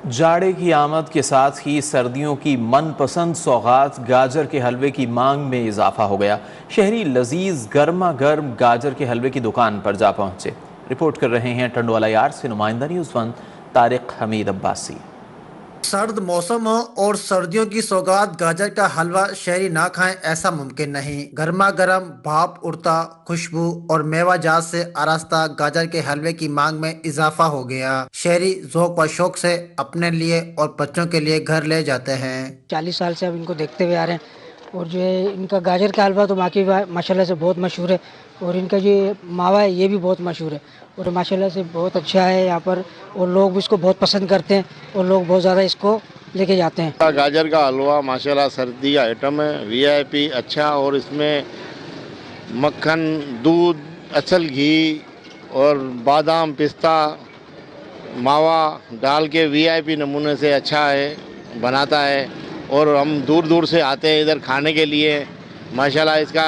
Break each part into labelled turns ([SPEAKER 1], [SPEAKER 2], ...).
[SPEAKER 1] जाड़े की आमद के साथ ही सर्दियों की मनपसंद सौगात गाजर के हलवे की मांग में इजाफा हो गया। शहरी लजीज गर्मा गर्म गाजर के हलवे की दुकान पर जा पहुंचे। रिपोर्ट कर रहे हैं टंडवाला यार्ड से नुमाइंदा न्यूज़ वन तारिक हमीद अब्बासी।
[SPEAKER 2] सर्द मौसम हो और सर्दियों की सौगात गाजर का हलवा शहरी ना खाएं ऐसा मुमकिन नहीं। गर्मा गर्म भाप उड़ता खुशबू और मेवा जात से आरास्ता गाजर के हलवे की मांग में इजाफा हो गया। शहरी ज़ौक व शौक से अपने लिए और बच्चों के लिए घर ले जाते हैं।
[SPEAKER 3] 40 साल से अब इनको देखते हुए आ रहे हैं और जो है इनका गाजर का हलवा तो बाकी माशाल्लाह से बहुत मशहूर है और इनका जो मावा है ये भी बहुत मशहूर है और माशाल्लाह से बहुत अच्छा है यहाँ पर और लोग भी इसको बहुत पसंद करते हैं और लोग बहुत ज़्यादा इसको लेके जाते हैं।
[SPEAKER 4] गाजर का हलवा माशाल्लाह सर्दी आइटम है, वीआईपी अच्छा, और इसमें मक्खन, दूध, असल घी और बादाम, पिस्ता, मावा डाल के वीआईपी नमूने से अच्छा है बनाता है और हम दूर दूर से आते हैं इधर खाने के लिए। माशाल्लाह इसका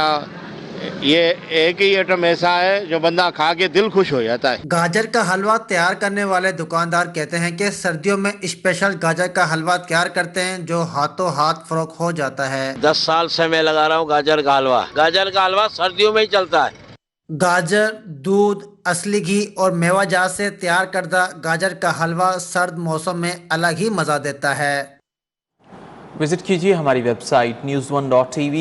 [SPEAKER 4] ये एक ही आइटम ऐसा है जो बंदा खा के दिल खुश हो जाता है।
[SPEAKER 2] गाजर का हलवा तैयार करने वाले दुकानदार कहते हैं कि सर्दियों में स्पेशल गाजर का हलवा तैयार करते हैं जो हाथों हाथ फरोख्त हो जाता है।
[SPEAKER 5] 10 साल से मैं लगा रहा हूँ गाजर का हलवा। गाजर का हलवा सर्दियों में ही चलता है।
[SPEAKER 2] गाजर, दूध, असली घी और मेवा जात से तैयार करदा गाजर का हलवा सर्द मौसम में अलग ही मजा देता है।
[SPEAKER 1] विजिट कीजिए हमारी वेबसाइट newsone.tv।